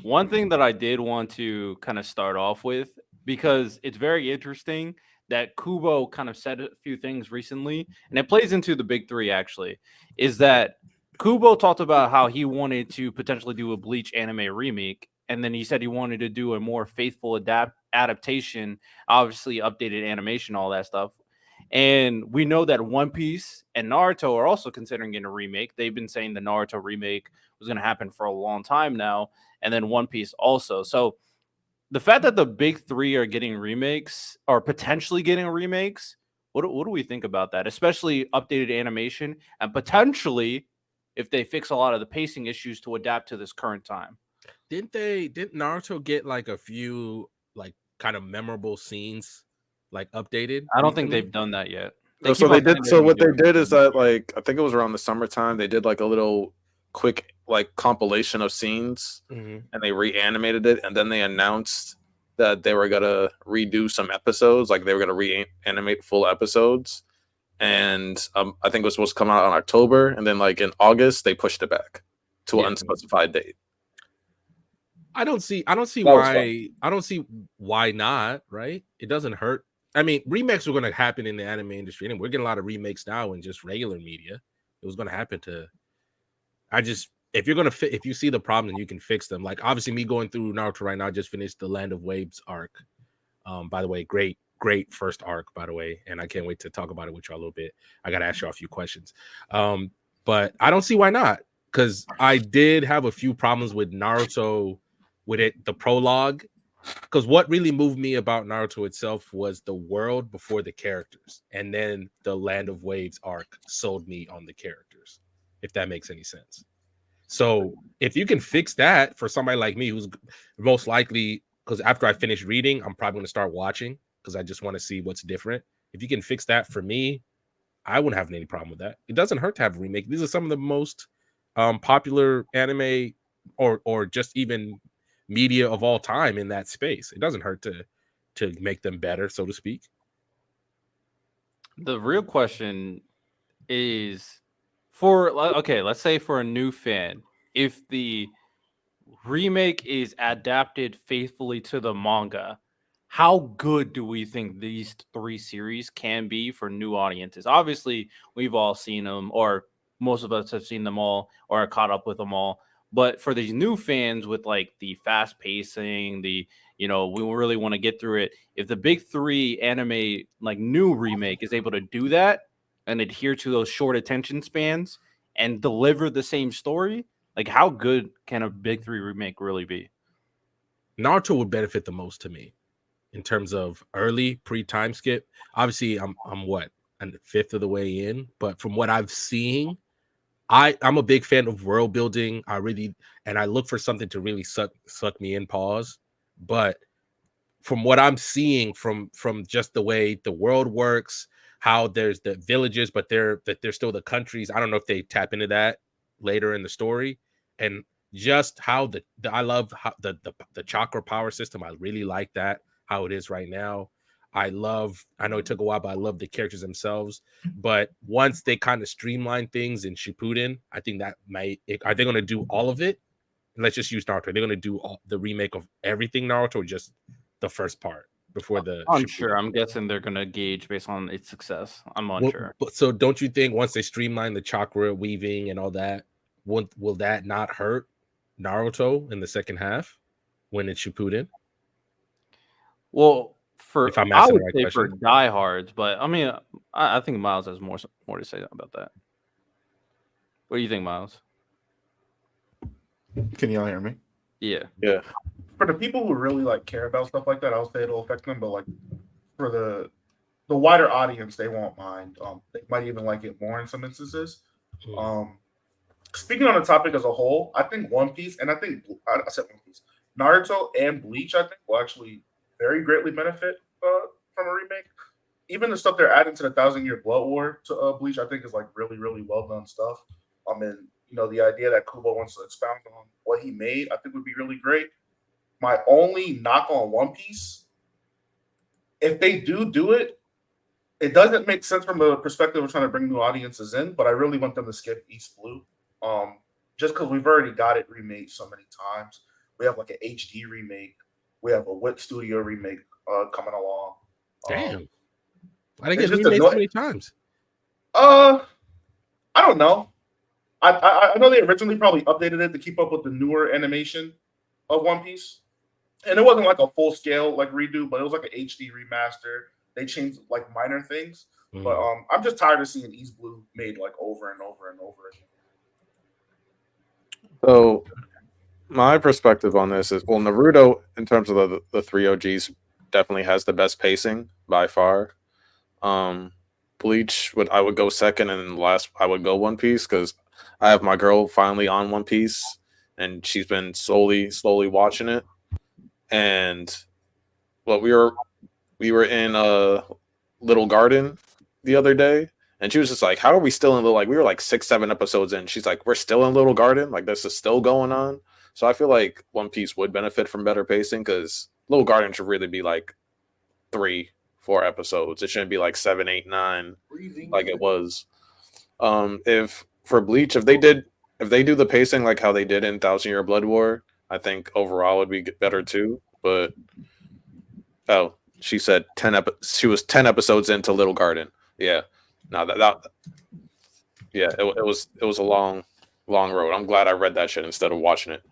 One thing that I did want to kind of start off with, because it's very interesting that Kubo kind of said a few things recently, and it plays into the big three actually, is that Kubo talked about how he wanted to potentially do a Bleach anime remake, and then he said he wanted to do a more faithful adaptation, obviously updated animation, all that stuff. And we know that One Piece and Naruto are also considering getting a remake. They've been saying the Naruto remake was going to happen for a long time now, and then One Piece also. So the fact that the big three are getting remakes or potentially getting remakes, what do we think about that? Especially updated animation and potentially if they fix a lot of the pacing issues to adapt to this current time. Didn't Naruto get like a few like kind of memorable scenes like updated I don't think recently? they've done that yet. They No, so keep they on saying did. they're So going to what do they it. did is that, like, I think it was around the summertime. They did like a little quick like compilation of scenes, Hmm. and they reanimated it, and then they announced that they were gonna redo some episodes, like they were gonna reanimate full episodes. And I think it was supposed to come out in October, and then like in August they pushed it back to an Yeah. unspecified date. I don't see That was fun. why I don't see why not, right? It doesn't hurt. I mean, remakes were gonna happen in the anime industry, and we're getting a lot of remakes now in just regular media. It was gonna happen to I just if you're gonna if you see the problem and you can fix them, like obviously me going through Naruto right now, I just finished the Land of Waves arc. By the way, great first arc, by the way, and I can't wait to talk about it with you a little bit. I gotta ask you a few questions. Um, but I don't see why not, because I did have a few problems with Naruto with it, the prologue. Because what really moved me about Naruto itself was the world before the characters, and then the Land of Waves arc sold me on the characters, if that makes any sense. So if you can fix that for somebody like me, who's most likely, because after I finish reading, I'm probably going to start watching because I just want to see what's different. If you can fix that for me, I wouldn't have any problem with that. It doesn't hurt to have a remake. These are some of the most popular anime or just even media of all time in that space. It doesn't hurt to make them better, so to speak. The real question is for okay, let's say for a new fan, if the remake is adapted faithfully to the manga, how good do we think these three series can be for new audiences? Obviously, we've all seen them, or most of us have seen them all, or are caught up with them all. But for these new fans with like the fast pacing, we really want to get through it. If the big three anime like new remake is able to do that and adhere to those short attention spans and deliver the same story, like, how good can a big three remake really be? Naruto would benefit the most to me in terms of early pre-time skip. Obviously, I'm what, a fifth of the way in, but from what I've seen, I'm a big fan of world building. I look for something to really suck me in. Pause, but from what I'm seeing from just the way the world works, how there's the villages, but they're still the countries. I don't know if they tap into that later in the story, and just how I love how the chakra power system. I really like that how it is right now. I know it took a while, but I love the characters themselves. But once they kind of streamline things in Shippuden, I think that are they going to do all of it? Let's just use Naruto. They're going to do the remake of everything Naruto, or just the first part before the Unsure. Shippuden. I'm guessing they're gonna gauge based on its success. I'm Well, unsure. but so don't you think once they streamline the chakra weaving and all that, will that not hurt Naruto in the second half when it's Shippuden? Well, If for I'm I asking the would right say for question. diehards, but I mean, I think Miles has more to say about that. What do you think, Miles? Can y'all hear me? Yeah. Yeah. For the people who really like care about stuff like that, I'll say it'll affect them. But like for the wider audience, they won't mind. They might even like it more in some instances. Mm. Um, Speaking on the topic as a whole, I think One Piece and I said One Piece, Naruto and Bleach, I think will actually very greatly benefit from a remake. Even the stuff they're adding to the Thousand Year Blood War to Bleach, I think is like really really well done stuff. And the idea that Kubo wants to expound on what he made, I think would be really great. My only knock on One Piece, if they do it, it doesn't make sense from a perspective of trying to bring new audiences in, but I really want them to skip East Blue. Um, just because we've already got it remade so many times. We have like an HD remake. We have a Whip Studio remake coming along. Damn. I didn't it's get just remade so annoying. many times. I don't know. I know they originally probably updated it to keep up with the newer animation of One Piece, and it wasn't like a full scale like redo, but it was like an HD remaster. They changed like minor things, but I'm just tired of seeing East Blue made like over and over and over again. So my perspective on this is, well, Naruto in terms of the three OGs definitely has the best pacing by far. Bleach I would go second, and then last I would go One Piece because I have my girl finally on One Piece, and she's been slowly watching it. And well, we were in a Little Garden the other day, and she was just like, "How are we still in we were like 6, 7 episodes in?" She's like, "We're still in Little Garden. Like this is still going on." So I feel like One Piece would benefit from better pacing because Little Garden should really be like 3, 4 episodes. It shouldn't be like 7, 8, 9 like it was. If for Bleach, if they do the pacing like how they did in Thousand Year Blood War, I think overall would be better too. But oh, she said she was 10 episodes into Little Garden. Yeah, no, yeah, it was a long road. I'm glad I read that shit instead of watching it.